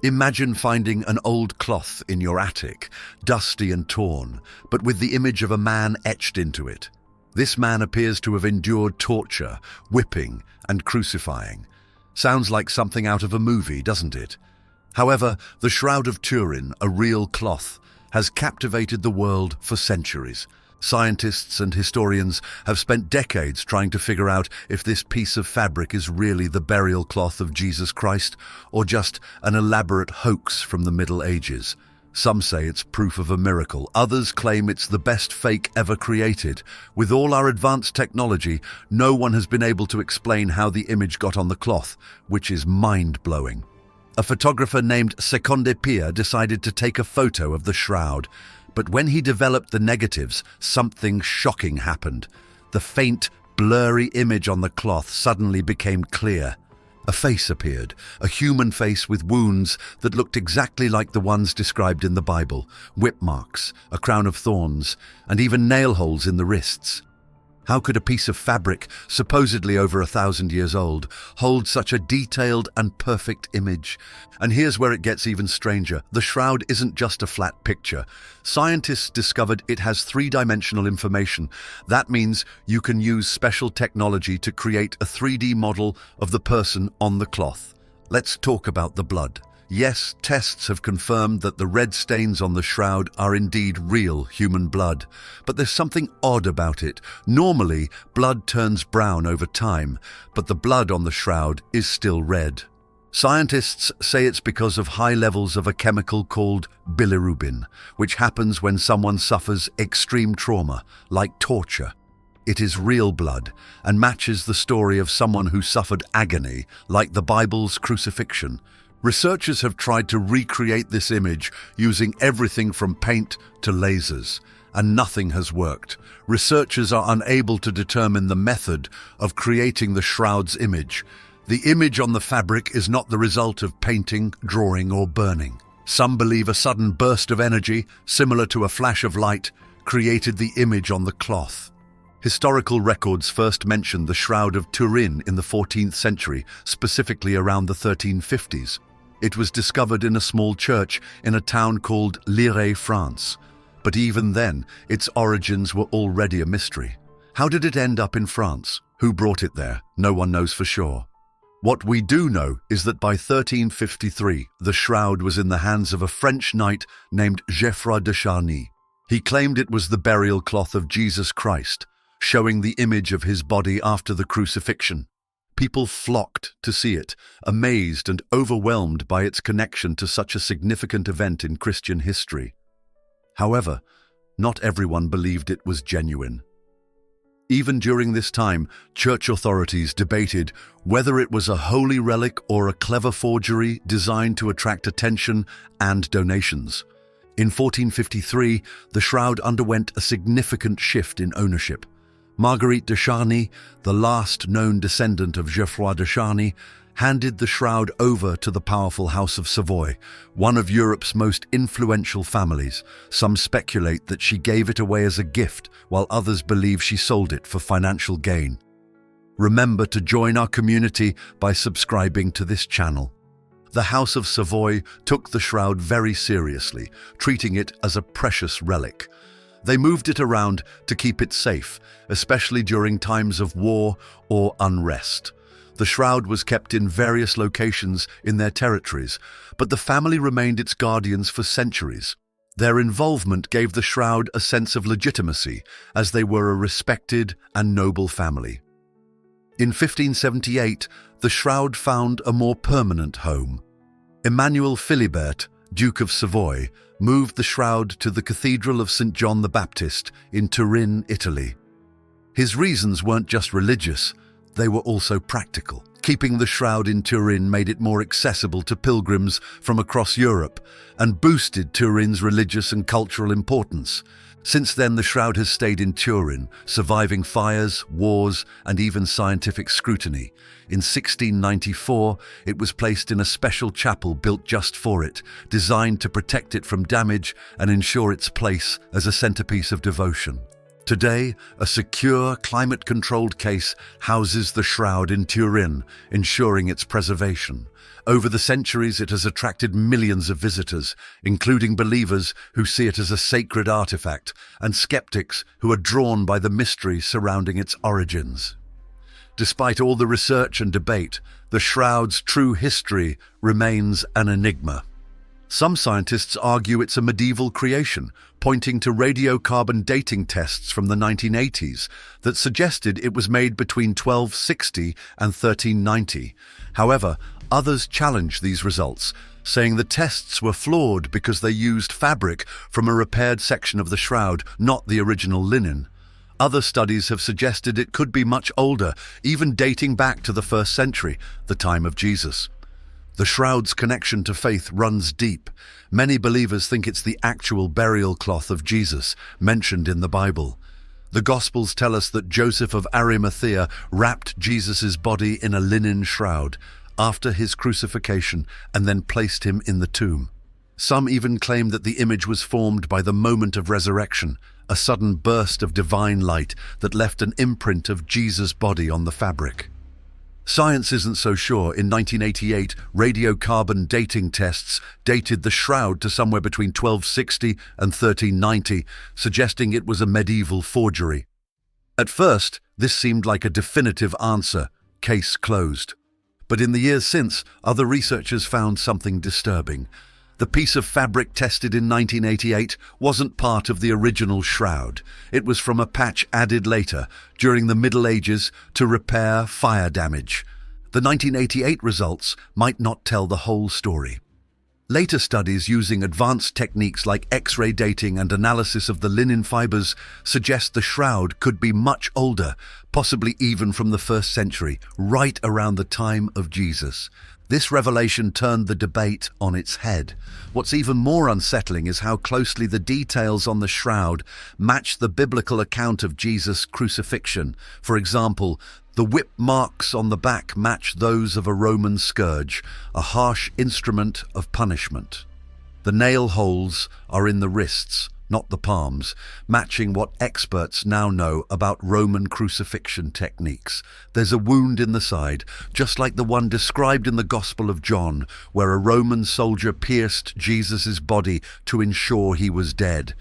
Imagine finding an old cloth in your attic, dusty and torn, but with the image of a man etched into it. This man appears to have endured torture, whipping, and crucifying. Sounds like something out of a movie, doesn't it? However, the Shroud of Turin, a real cloth, has captivated the world for centuries. Scientists and historians have spent decades trying to figure out if this piece of fabric is really the burial cloth of Jesus Christ or just an elaborate hoax from the Middle Ages. Some say it's proof of a miracle. Others claim it's the best fake ever created. With all our advanced technology, no one has been able to explain how the image got on the cloth, which is mind-blowing. A photographer named Seconde Pia decided to take a photo of the shroud. But when he developed the negatives, something shocking happened. The faint, blurry image on the cloth suddenly became clear. A face appeared, a human face with wounds that looked exactly like the ones described in the Bible, whip marks, a crown of thorns, and even nail holes in the wrists. How could a piece of fabric, supposedly over 1,000 years old, hold such a detailed and perfect image? And here's where it gets even stranger. The shroud isn't just a flat picture. Scientists discovered it has three-dimensional information. That means you can use special technology to create a 3D model of the person on the cloth. Let's talk about the blood. Yes, tests have confirmed that the red stains on the shroud are indeed real human blood. But there's something odd about it. Normally, blood turns brown over time, but the blood on the shroud is still red. Scientists say it's because of high levels of a chemical called bilirubin, which happens when someone suffers extreme trauma, like torture. It is real blood and matches the story of someone who suffered agony, like the Bible's crucifixion. Researchers have tried to recreate this image using everything from paint to lasers, and nothing has worked. Researchers are unable to determine the method of creating the shroud's image. The image on the fabric is not the result of painting, drawing, or burning. Some believe a sudden burst of energy, similar to a flash of light, created the image on the cloth. Historical records first mentioned the Shroud of Turin in the 14th century, specifically around the 1350s. It was discovered in a small church in a town called Lire, France. But even then, its origins were already a mystery. How did it end up in France? Who brought it there? No one knows for sure. What we do know is that by 1353, the shroud was in the hands of a French knight named Geoffroy de Charny. He claimed it was the burial cloth of Jesus Christ, showing the image of his body after the crucifixion. People flocked to see it, amazed and overwhelmed by its connection to such a significant event in Christian history. However, not everyone believed it was genuine. Even during this time, church authorities debated whether it was a holy relic or a clever forgery designed to attract attention and donations. In 1453, the shroud underwent a significant shift in ownership. Marguerite de Charny, the last known descendant of Geoffroy de Charny, handed the shroud over to the powerful House of Savoy, one of Europe's most influential families. Some speculate that she gave it away as a gift, while others believe she sold it for financial gain. Remember to join our community by subscribing to this channel. The House of Savoy took the shroud very seriously, treating it as a precious relic. They moved it around to keep it safe, especially during times of war or unrest. The shroud was kept in various locations in their territories, but the family remained its guardians for centuries. Their involvement gave the shroud a sense of legitimacy, as they were a respected and noble family. In 1578, the shroud found a more permanent home. Emmanuel Philibert, Duke of Savoy, moved the shroud to the Cathedral of St. John the Baptist in Turin, Italy. His reasons weren't just religious, they were also practical. Keeping the shroud in Turin made it more accessible to pilgrims from across Europe and boosted Turin's religious and cultural importance. Since then, the shroud has stayed in Turin, surviving fires, wars, and even scientific scrutiny. In 1694, it was placed in a special chapel built just for it, designed to protect it from damage and ensure its place as a centerpiece of devotion. Today, a secure, climate-controlled case houses the Shroud in Turin, ensuring its preservation. Over the centuries, it has attracted millions of visitors, including believers who see it as a sacred artifact, and skeptics who are drawn by the mystery surrounding its origins. Despite all the research and debate, the Shroud's true history remains an enigma. Some scientists argue it's a medieval creation, pointing to radiocarbon dating tests from the 1980s that suggested it was made between 1260 and 1390. However, others challenge these results, saying the tests were flawed because they used fabric from a repaired section of the Shroud, not the original linen. Other studies have suggested it could be much older, even dating back to the 1st century, the time of Jesus. The Shroud's connection to faith runs deep. Many believers think it's the actual burial cloth of Jesus, mentioned in the Bible. The Gospels tell us that Joseph of Arimathea wrapped Jesus' body in a linen shroud after his crucifixion and then placed him in the tomb. Some even claim that the image was formed by the moment of resurrection, a sudden burst of divine light that left an imprint of Jesus' body on the fabric. Science isn't so sure. In 1988, radiocarbon dating tests dated the Shroud to somewhere between 1260 and 1390, suggesting it was a medieval forgery. At first, this seemed like a definitive answer, case closed. But in the years since, other researchers found something disturbing. The piece of fabric tested in 1988 wasn't part of the original Shroud. It was from a patch added later, during the Middle Ages, to repair fire damage. The 1988 results might not tell the whole story. Later studies using advanced techniques like X-ray dating and analysis of the linen fibers suggest the Shroud could be much older, possibly even from the 1st century, right around the time of Jesus. This revelation turned the debate on its head. What's even more unsettling is how closely the details on the Shroud match the biblical account of Jesus' crucifixion. For example, the whip marks on the back match those of a Roman scourge, a harsh instrument of punishment. The nail holes are in the wrists, not the palms, matching what experts now know about Roman crucifixion techniques. There's a wound in the side, just like the one described in the Gospel of John, where a Roman soldier pierced Jesus' body to ensure he was dead.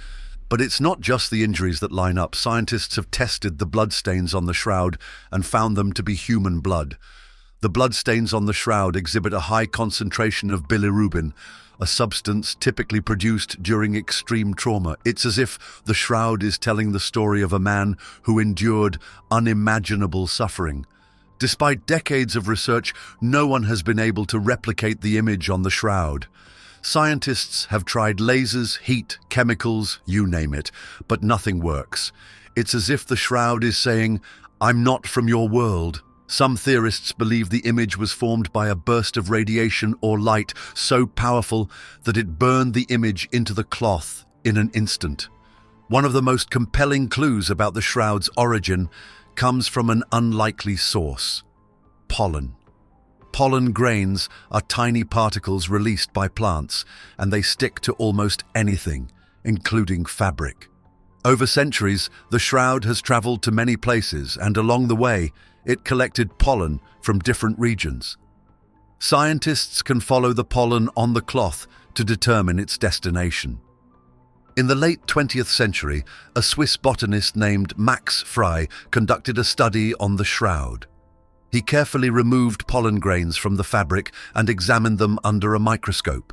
But it's not just the injuries that line up. Scientists have tested the bloodstains on the Shroud and found them to be human blood. The bloodstains on the Shroud exhibit a high concentration of bilirubin, a substance typically produced during extreme trauma. It's as if the Shroud is telling the story of a man who endured unimaginable suffering. Despite decades of research, no one has been able to replicate the image on the Shroud. Scientists have tried lasers, heat, chemicals, you name it, but nothing works. It's as if the Shroud is saying, "I'm not from your world." Some theorists believe the image was formed by a burst of radiation or light so powerful that it burned the image into the cloth in an instant. One of the most compelling clues about the Shroud's origin comes from an unlikely source: pollen. Pollen grains are tiny particles released by plants, and they stick to almost anything, including fabric. Over centuries, the Shroud has traveled to many places, and along the way, it collected pollen from different regions. Scientists can follow the pollen on the cloth to determine its destination. In the late 20th century, a Swiss botanist named Max Frey conducted a study on the Shroud. He carefully removed pollen grains from the fabric and examined them under a microscope.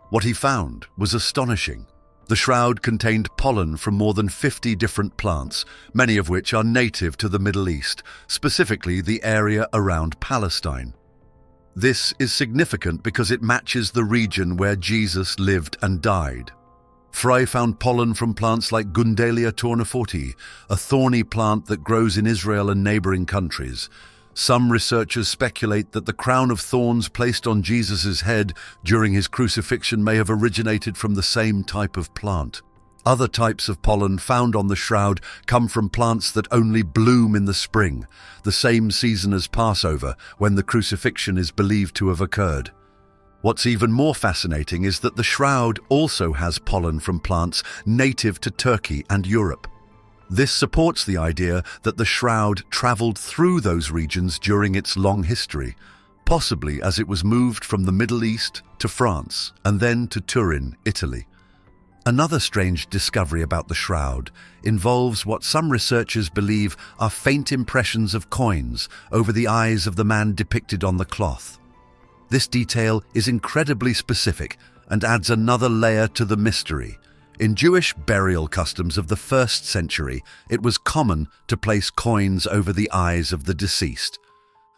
What he found was astonishing. The Shroud contained pollen from more than 50 different plants, many of which are native to the Middle East, specifically the area around Palestine. This is significant because it matches the region where Jesus lived and died. Frey found pollen from plants like Gundelia tournefortii, a thorny plant that grows in Israel and neighboring countries. Some researchers speculate that the crown of thorns placed on Jesus' head during his crucifixion may have originated from the same type of plant. Other types of pollen found on the Shroud come from plants that only bloom in the spring, the same season as Passover, when the crucifixion is believed to have occurred. What's even more fascinating is that the Shroud also has pollen from plants native to Turkey and Europe. This supports the idea that the shroud traveled through those regions during its long history, possibly as it was moved from the Middle East to France and then to Turin, Italy. Another strange discovery about the shroud involves what some researchers believe are faint impressions of coins over the eyes of the man depicted on the cloth. This detail is incredibly specific and adds another layer to the mystery. In Jewish burial customs of the 1st century, it was common to place coins over the eyes of the deceased.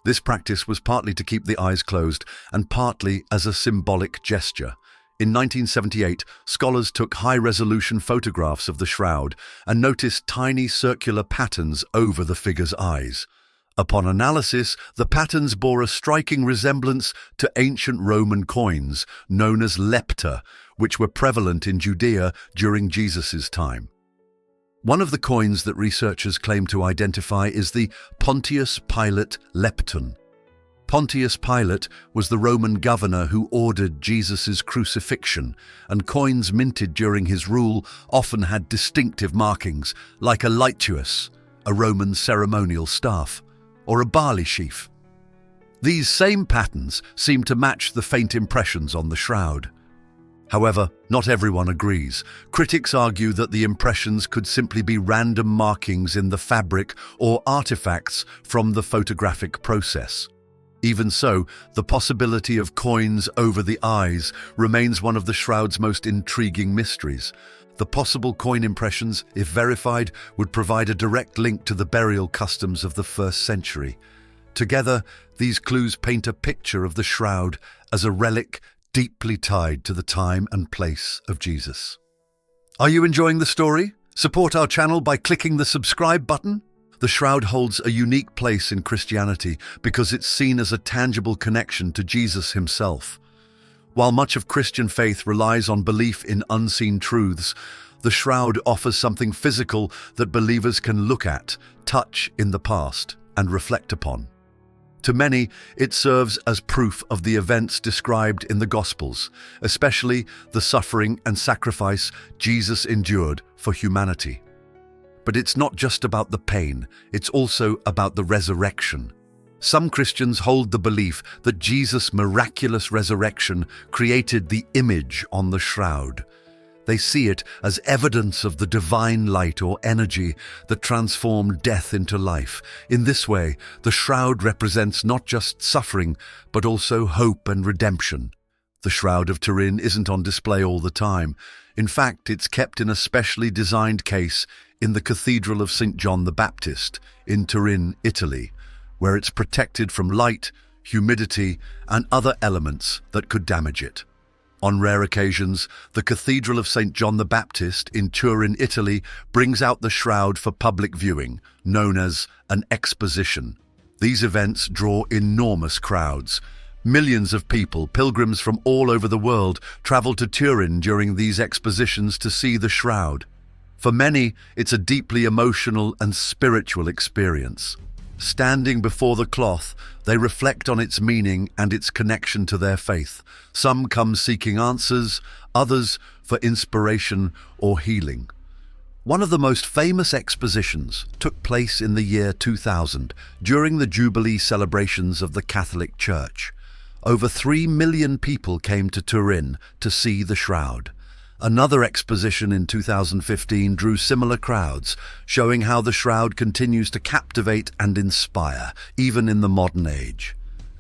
This practice was partly to keep the eyes closed and partly as a symbolic gesture. In 1978, scholars took high-resolution photographs of the shroud and noticed tiny circular patterns over the figure's eyes. Upon analysis, the patterns bore a striking resemblance to ancient Roman coins known as lepta, which were prevalent in Judea during Jesus' time. One of the coins that researchers claim to identify is the Pontius Pilate lepton. Pontius Pilate was the Roman governor who ordered Jesus' crucifixion, and coins minted during his rule often had distinctive markings, like a lituus, a Roman ceremonial staff, or a barley sheaf. These same patterns seem to match the faint impressions on the shroud. However, not everyone agrees. Critics argue that the impressions could simply be random markings in the fabric or artifacts from the photographic process. Even so, the possibility of coins over the eyes remains one of the shroud's most intriguing mysteries. The possible coin impressions, if verified, would provide a direct link to the burial customs of the 1st century. Together, these clues paint a picture of the shroud as a relic deeply tied to the time and place of Jesus. Are you enjoying the story? Support our channel by clicking the subscribe button. The shroud holds a unique place in Christianity because it's seen as a tangible connection to Jesus himself. While much of Christian faith relies on belief in unseen truths, the shroud offers something physical that believers can look at, touch in the past, and reflect upon. To many, it serves as proof of the events described in the Gospels, especially the suffering and sacrifice Jesus endured for humanity. But it's not just about the pain, it's also about the resurrection. Some Christians hold the belief that Jesus' miraculous resurrection created the image on the shroud. They see it as evidence of the divine light or energy that transformed death into life. In this way, the shroud represents not just suffering, but also hope and redemption. The Shroud of Turin isn't on display all the time. In fact, it's kept in a specially designed case in the Cathedral of St. John the Baptist in Turin, Italy, where it's protected from light, humidity, and other elements that could damage it. On rare occasions, the Cathedral of St. John the Baptist in Turin, Italy, brings out the shroud for public viewing, known as an exposition. These events draw enormous crowds. Millions of people, pilgrims from all over the world, travel to Turin during these expositions to see the shroud. For many, it's a deeply emotional and spiritual experience. Standing before the cloth, they reflect on its meaning and its connection to their faith. Some come seeking answers, others for inspiration or healing. One of the most famous expositions took place in the year 2000 during the Jubilee celebrations of the Catholic Church. Over 3 million people came to Turin to see the shroud. Another exposition in 2015 drew similar crowds, showing how the shroud continues to captivate and inspire, even in the modern age.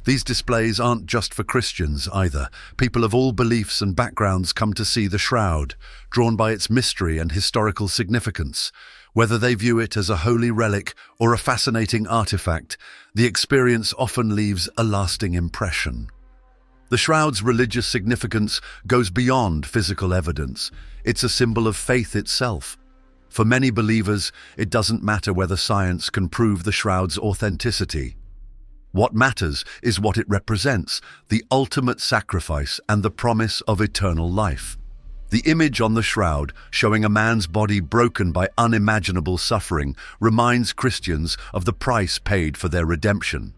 These displays aren't just for Christians either. People of all beliefs and backgrounds come to see the shroud, drawn by its mystery and historical significance. Whether they view it as a holy relic or a fascinating artifact, the experience often leaves a lasting impression. The shroud's religious significance goes beyond physical evidence. It's a symbol of faith itself. For many believers, it doesn't matter whether science can prove the shroud's authenticity. What matters is what it represents, the ultimate sacrifice and the promise of eternal life. The image on the shroud, showing a man's body broken by unimaginable suffering, reminds Christians of the price paid for their redemption.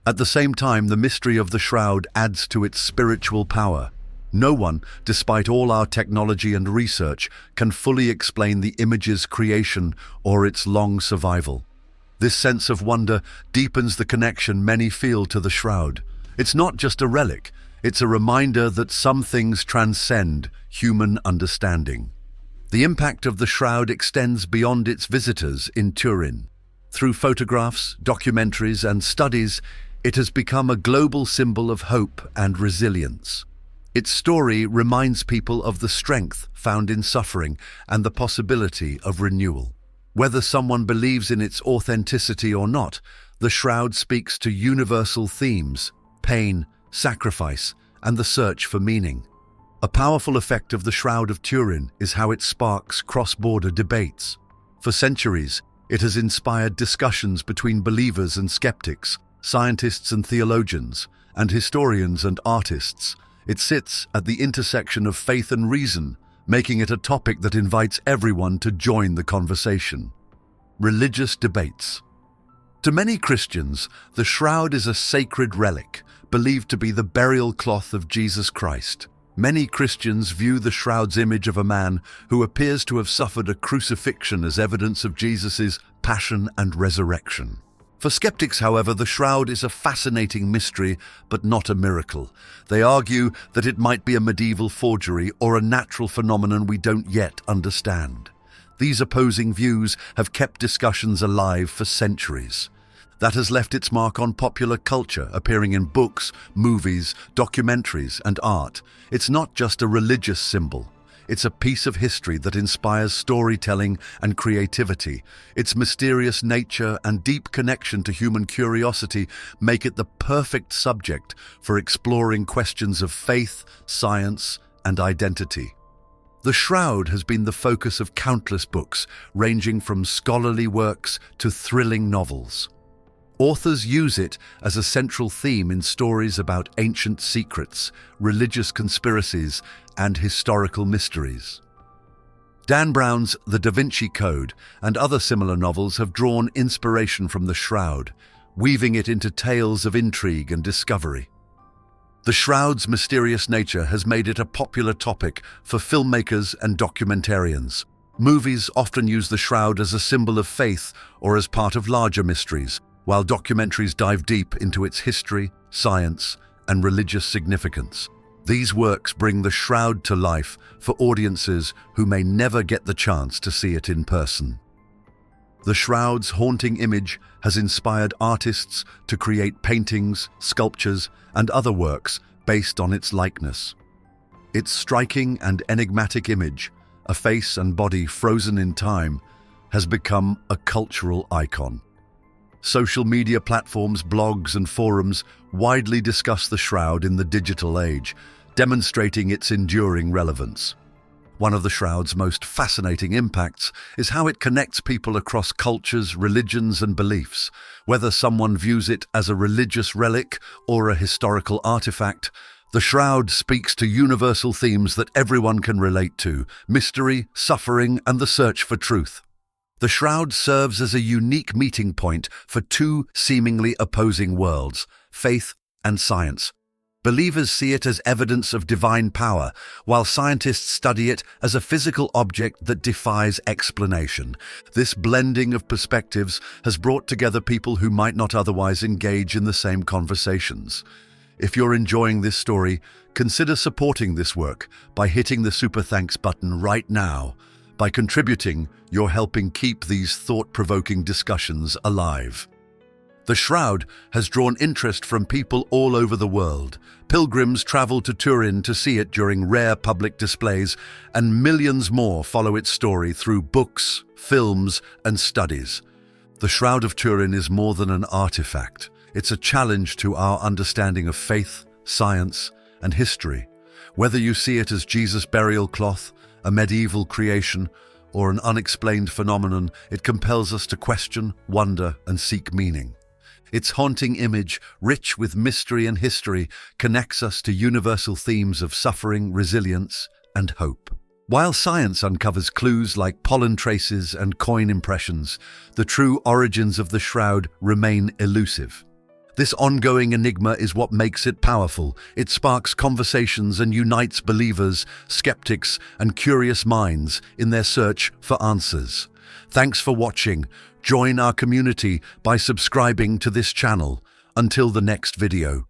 At the same time, the mystery of the shroud adds to its spiritual power. No one, despite all our technology and research, can fully explain the image's creation or its long survival. This sense of wonder deepens the connection many feel to the Shroud. It's not just a relic, it's a reminder that some things transcend human understanding. The impact of the Shroud extends beyond its visitors in Turin. Through photographs, documentaries, and studies, it has become a global symbol of hope and resilience. Its story reminds people of the strength found in suffering and the possibility of renewal. Whether someone believes in its authenticity or not, the Shroud speaks to universal themes: pain, sacrifice, and the search for meaning. A powerful effect of the Shroud of Turin is how it sparks cross-border debates. For centuries, it has inspired discussions between believers and skeptics, scientists and theologians, and historians and artists. It sits at the intersection of faith and reason, making it a topic that invites everyone to join the conversation. Religious debates. To many Christians, the Shroud is a sacred relic, believed to be the burial cloth of Jesus Christ. Many Christians view the Shroud's image of a man who appears to have suffered a crucifixion as evidence of Jesus' passion and resurrection. For skeptics, however, the Shroud is a fascinating mystery, but not a miracle. They argue that it might be a medieval forgery or a natural phenomenon we don't yet understand. These opposing views have kept discussions alive for centuries. That has left its mark on popular culture, appearing in books, movies, documentaries, and art. It's not just a religious symbol. It's a piece of history that inspires storytelling and creativity. Its mysterious nature and deep connection to human curiosity make it the perfect subject for exploring questions of faith, science, and identity. The Shroud has been the focus of countless books, ranging from scholarly works to thrilling novels. Authors use it as a central theme in stories about ancient secrets, religious conspiracies, and historical mysteries. Dan Brown's The Da Vinci Code and other similar novels have drawn inspiration from the Shroud, weaving it into tales of intrigue and discovery. The Shroud's mysterious nature has made it a popular topic for filmmakers and documentarians. Movies often use the Shroud as a symbol of faith or as part of larger mysteries, while documentaries dive deep into its history, science, and religious significance. These works bring the Shroud to life for audiences who may never get the chance to see it in person. The Shroud's haunting image has inspired artists to create paintings, sculptures, and other works based on its likeness. Its striking and enigmatic image, a face and body frozen in time, has become a cultural icon. Social media platforms, blogs, and forums widely discuss the Shroud in the digital age, demonstrating its enduring relevance. One of the Shroud's most fascinating impacts is how it connects people across cultures, religions, and beliefs. Whether someone views it as a religious relic or a historical artifact, the Shroud speaks to universal themes that everyone can relate to: mystery, suffering, and the search for truth. The Shroud serves as a unique meeting point for two seemingly opposing worlds, faith and science. Believers see it as evidence of divine power, while scientists study it as a physical object that defies explanation. This blending of perspectives has brought together people who might not otherwise engage in the same conversations. If you're enjoying this story, consider supporting this work by hitting the Super Thanks button right now. By contributing, you're helping keep these thought-provoking discussions alive. The Shroud has drawn interest from people all over the world. Pilgrims travel to Turin to see it during rare public displays, and millions more follow its story through books, films, and studies. The Shroud of Turin is more than an artifact. It's a challenge to our understanding of faith, science, and history. Whether you see it as Jesus' burial cloth, a medieval creation, or an unexplained phenomenon, it compels us to question, wonder, and seek meaning. Its haunting image, rich with mystery and history, connects us to universal themes of suffering, resilience, and hope. While science uncovers clues like pollen traces and coin impressions, the true origins of the Shroud remain elusive. This ongoing enigma is what makes it powerful. It sparks conversations and unites believers, skeptics, and curious minds in their search for answers. Thanks for watching. Join our community by subscribing to this channel. Until the next video.